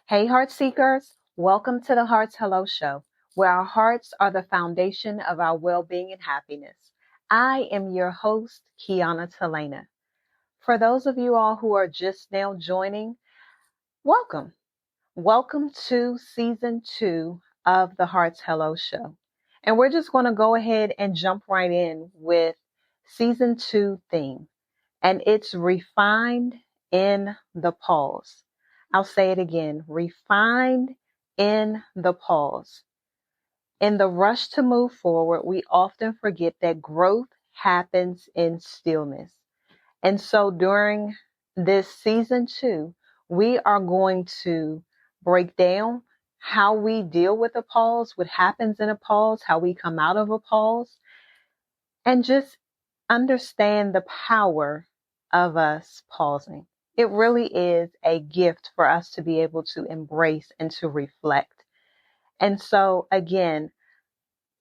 Hey, heart seekers, welcome to the Heart's Hello Show, where our hearts are the foundation of our well being and happiness. I am your host, Kiana Talena. For those of you all who are just now joining, welcome. Welcome to season 2 of the Heart's Hello Show. And we're just going to go ahead and jump right in with season 2 theme, and it's refined in the pause. I'll say it again, refined in the pause. In the rush to move forward, we often forget that growth happens in stillness. And so during this season 2, we are going to break down how we deal with a pause, what happens in a pause, how we come out of a pause, and just understand the power of us pausing. It really is a gift for us to be able to embrace and to reflect. And so, again,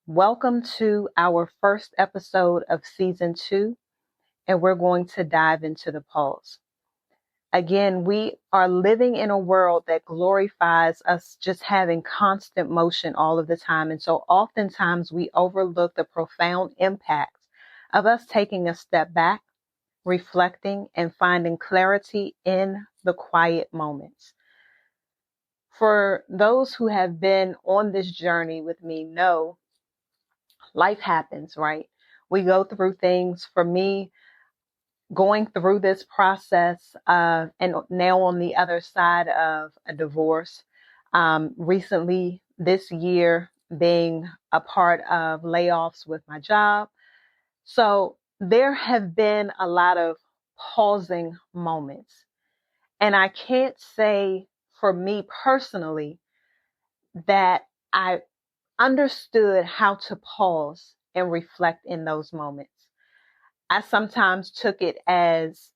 welcome to our first episode of season 2, and we're going to dive into the pause. Again, we are living in a world that glorifies us just having constant motion all of the time. And so oftentimes we overlook the profound impact of us taking a step back, reflecting, and finding clarity in the quiet moments. For those who have been on this journey with me know life happens, right? We go through things. For me, going through this process and now on the other side of a divorce, recently this year being a part of layoffs with my job. So there have been a lot of pausing moments. And I can't say for me personally that I understood how to pause and reflect in those moments. I sometimes took it as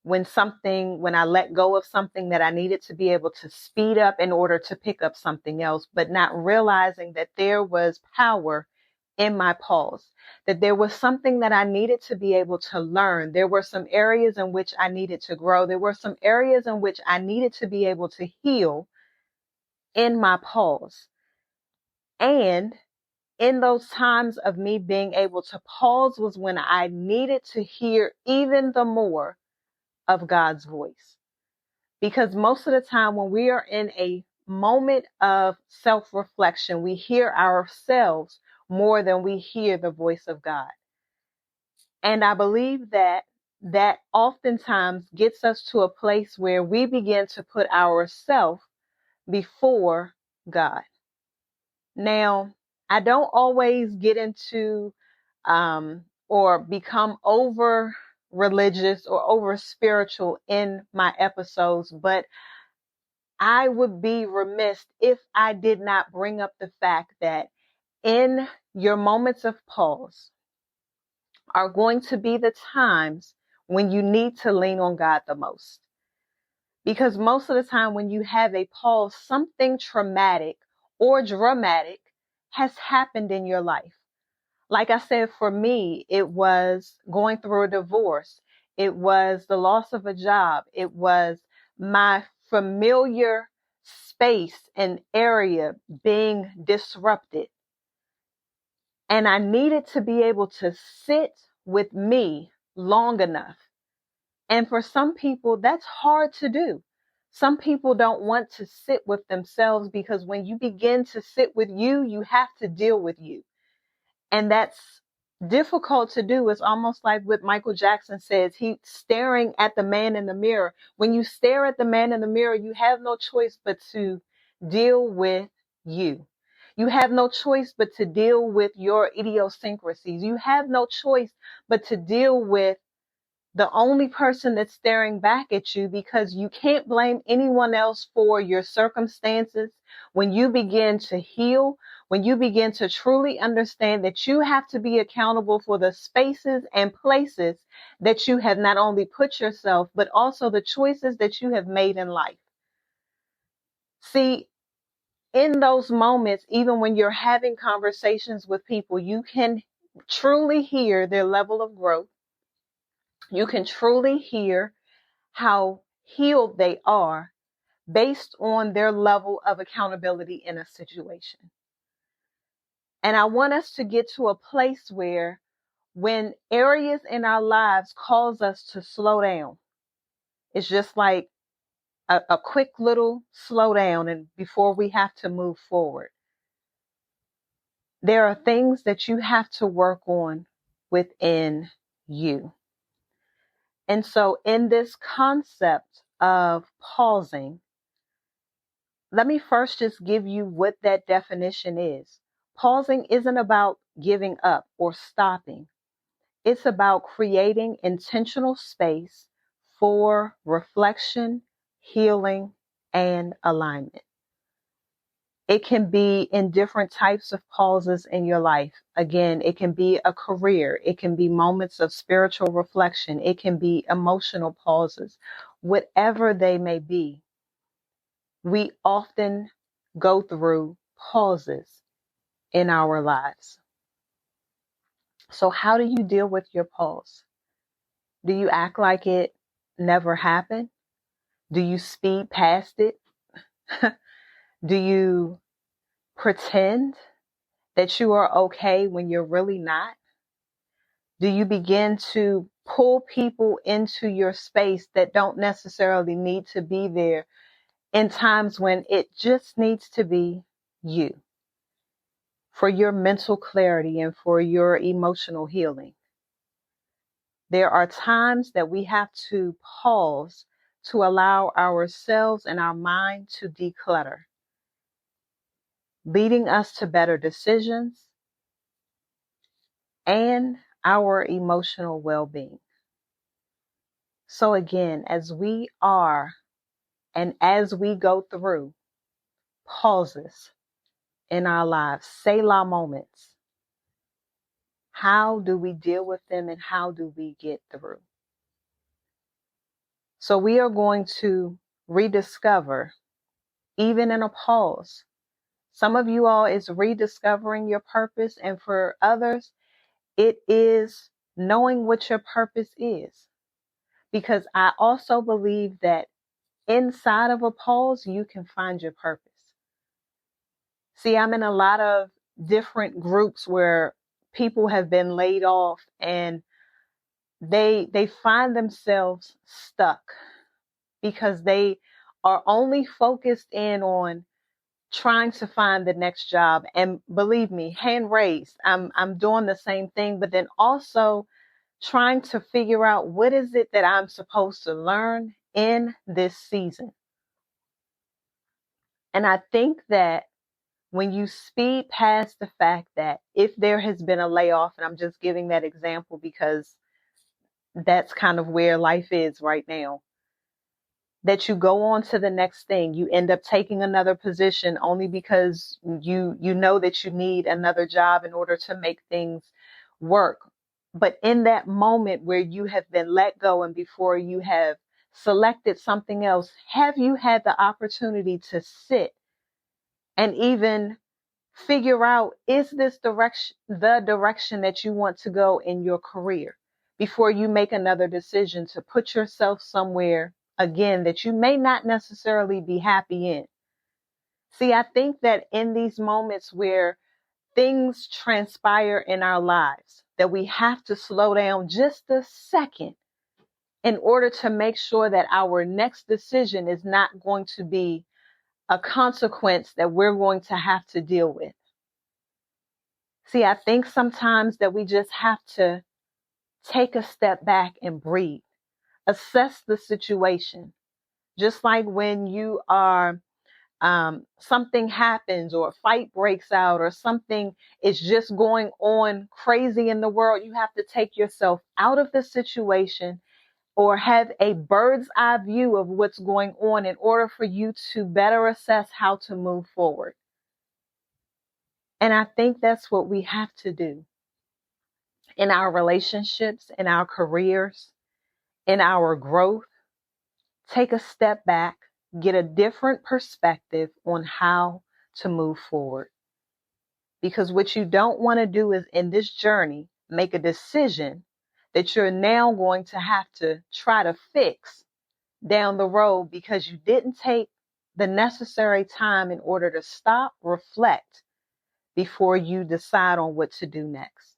when I let go of something that I needed to be able to speed up in order to pick up something else, but not realizing that there was power in my pause, that there was something that I needed to be able to learn. There were some areas in which I needed to grow. There were some areas in which I needed to be able to heal in my pause. And in those times of me being able to pause was when I needed to hear even the more of God's voice. Because most of the time when we are in a moment of self-reflection, we hear ourselves more than we hear the voice of God. And I believe that oftentimes gets us to a place where we begin to put ourselves before God. Now, I don't always get into or become over religious or over spiritual in my episodes, but I would be remiss if I did not bring up the fact that in your moments of pause are going to be the times when you need to lean on God the most. Because most of the time when you have a pause, something traumatic or dramatic has happened in your life. Like I said, for me, it was going through a divorce. It was the loss of a job. It was my familiar space and area being disrupted. And I needed to be able to sit with me long enough. And for some people, that's hard to do. Some people don't want to sit with themselves because when you begin to sit with you, you have to deal with you. And that's difficult to do. It's almost like what Michael Jackson says, he's staring at the man in the mirror. When you stare at the man in the mirror, you have no choice but to deal with you. You have no choice but to deal with your idiosyncrasies. You have no choice but to deal with the only person that's staring back at you, because you can't blame anyone else for your circumstances. When you begin to heal, when you begin to truly understand that you have to be accountable for the spaces and places that you have not only put yourself, but also the choices that you have made in life. See, in those moments, even when you're having conversations with people, you can truly hear their level of growth. You can truly hear how healed they are based on their level of accountability in a situation. And I want us to get to a place where when areas in our lives cause us to slow down, it's just like a quick little slow down and before we have to move forward. There are things that you have to work on within you. And so in this concept of pausing, let me first just give you what that definition is. Pausing isn't about giving up or stopping. It's about creating intentional space for reflection, healing, and alignment. It can be in different types of pauses in your life. Again, it can be a career. It can be moments of spiritual reflection. It can be emotional pauses. Whatever they may be, we often go through pauses in our lives. So how do you deal with your pause? Do you act like it never happened? Do you speed past it? Do you pretend that you are okay when you're really not? Do you begin to pull people into your space that don't necessarily need to be there in times when it just needs to be you for your mental clarity and for your emotional healing? There are times that we have to pause to allow ourselves and our mind to declutter, leading us to better decisions and our emotional well-being. So again, as we are and as we go through pauses in our lives, Selah moments, how do we deal with them and how do we get through? So we are going to rediscover, even in a pause. Some of you all is rediscovering your purpose, and for others, it is knowing what your purpose is. Because I also believe that inside of a pause, you can find your purpose. See, I'm in a lot of different groups where people have been laid off and they find themselves stuck because they are only focused in on trying to find the next job. And believe me, hand raised, I'm doing the same thing, but then also trying to figure out what is it that I'm supposed to learn in this season. And I think that when you speed past the fact that if there has been a layoff, and I'm just giving that example because that's kind of where life is right now, that you go on to the next thing. You end up taking another position only because you know that you need another job in order to make things work. But in that moment where you have been let go and before you have selected something else, have you had the opportunity to sit and even figure out, is this direction the direction that you want to go in your career before you make another decision to put yourself somewhere again that you may not necessarily be happy in? See, I think that in these moments where things transpire in our lives, that we have to slow down just a second in order to make sure that our next decision is not going to be a consequence that we're going to have to deal with. See, I think sometimes that we just have to take a step back and breathe, assess the situation. Just like when you are, something happens or a fight breaks out or something is just going on crazy in the world, you have to take yourself out of the situation or have a bird's eye view of what's going on in order for you to better assess how to move forward. And I think that's what we have to do in our relationships, in our careers, in our growth. Take a step back, get a different perspective on how to move forward. Because what you don't want to do is in this journey, make a decision that you're now going to have to try to fix down the road because you didn't take the necessary time in order to stop, reflect before you decide on what to do next.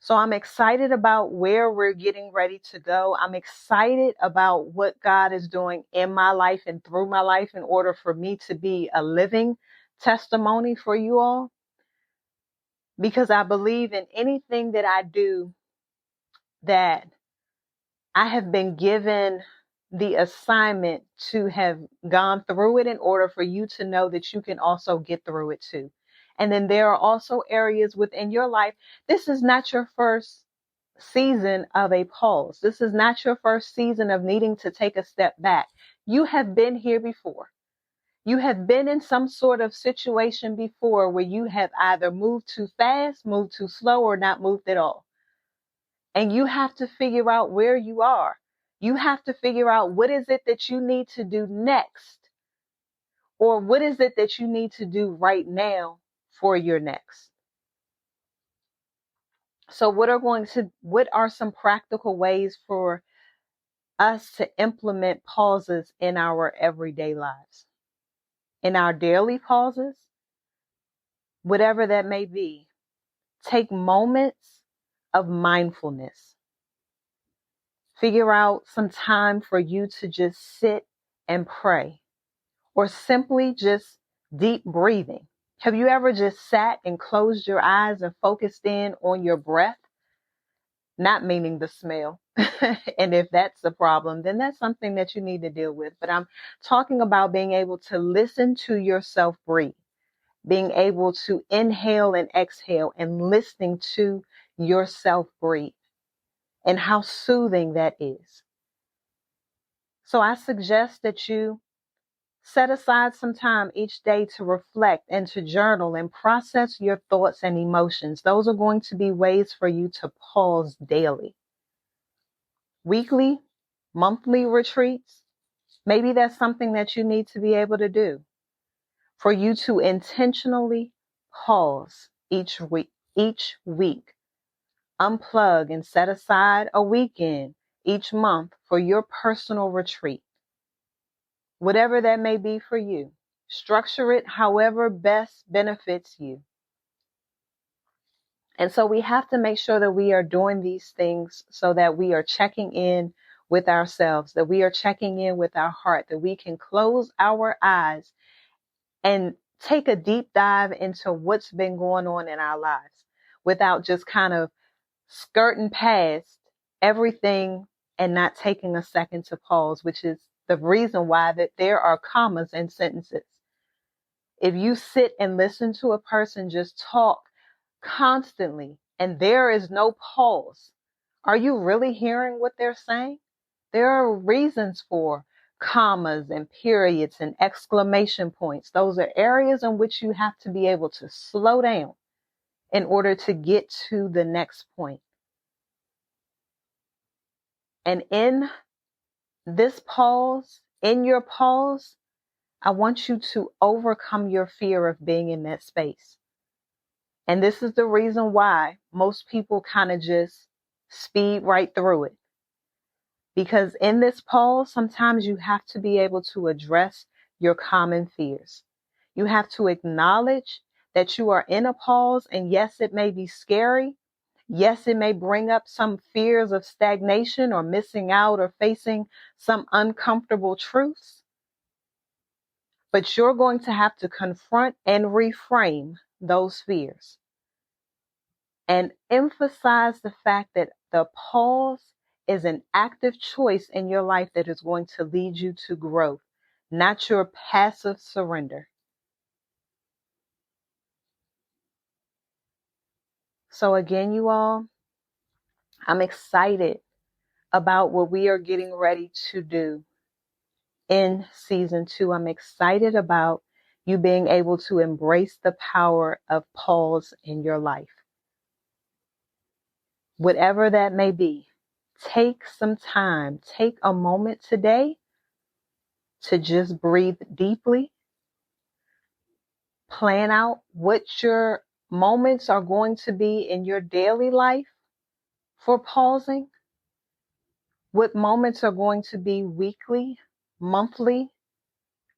So I'm excited about where we're getting ready to go. I'm excited about what God is doing in my life and through my life in order for me to be a living testimony for you all. Because I believe in anything that I do that I have been given the assignment to have gone through it in order for you to know that you can also get through it too. And then there are also areas within your life. This is not your first season of a pause. This is not your first season of needing to take a step back. You have been here before. You have been in some sort of situation before where you have either moved too fast, moved too slow, or not moved at all. And you have to figure out where you are. You have to figure out what is it that you need to do next, or what is it that you need to do right now for your next. So what are some practical ways for us to implement pauses in our everyday lives? In our daily pauses, whatever that may be, take moments of mindfulness. Figure out some time for you to just sit and pray, or simply just deep breathing. Have you ever just sat and closed your eyes and focused in on your breath? Not meaning the smell. And if that's a problem, then that's something that you need to deal with. But I'm talking about being able to listen to yourself breathe, being able to inhale and exhale and listening to yourself breathe and how soothing that is. So I suggest that you set aside some time each day to reflect and to journal and process your thoughts and emotions. Those are going to be ways for you to pause daily. Weekly, monthly retreats, maybe that's something that you need to be able to do. For you to intentionally pause each week, unplug and set aside a weekend each month for your personal retreat. Whatever that may be for you, structure it however best benefits you. And so we have to make sure that we are doing these things so that we are checking in with ourselves, that we are checking in with our heart, that we can close our eyes and take a deep dive into what's been going on in our lives without just kind of skirting past everything and not taking a second to pause, which is the reason why that there are commas in sentences. If you sit and listen to a person just talk constantly and there is no pause, are you really hearing what they're saying? There are reasons for commas and periods and exclamation points. Those are areas in which you have to be able to slow down in order to get to the next point. And in this pause, in your pause, I want you to overcome your fear of being in that space. And this is the reason why most people kind of just speed right through it. Because in this pause, sometimes you have to be able to address your common fears. You have to acknowledge that you are in a pause, and yes, it may be scary. Yes, it may bring up some fears of stagnation or missing out or facing some uncomfortable truths. But you're going to have to confront and reframe those fears and emphasize the fact that the pause is an active choice in your life that is going to lead you to growth, not your passive surrender. So again, you all, I'm excited about what we are getting ready to do in season 2. I'm excited about you being able to embrace the power of pause in your life. Whatever that may be, take some time, take a moment today to just breathe deeply. Plan out what your moments are going to be in your daily life for pausing. What moments are going to be weekly, monthly,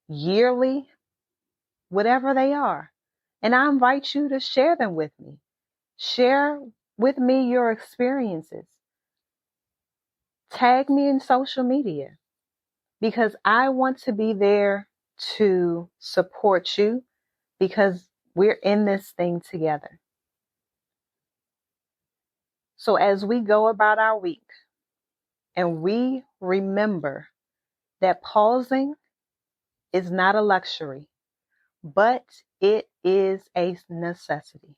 yearly, whatever they are. And I invite you to share them with me. Share with me your experiences. Tag me in social media because I want to be there to support you because we're in this thing together. So as we go about our week and we remember that pausing is not a luxury, but it is a necessity.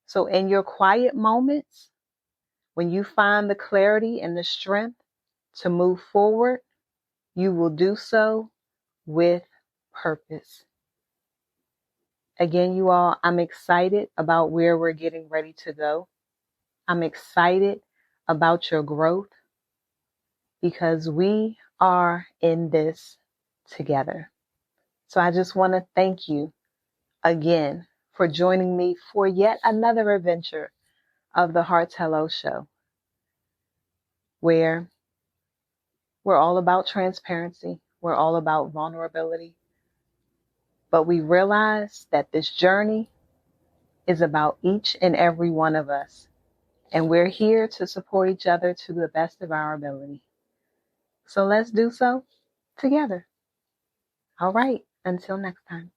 So in your quiet moments, when you find the clarity and the strength to move forward, you will do so with purpose. Again, you all, I'm excited about where we're getting ready to go. I'm excited about your growth because we are in this together. So I just want to thank you again for joining me for yet another adventure of the Hearts Hello Show, where we're all about transparency. We're all about vulnerability. But we realize that this journey is about each and every one of us. And we're here to support each other to the best of our ability. So let's do so together. All right. Until next time.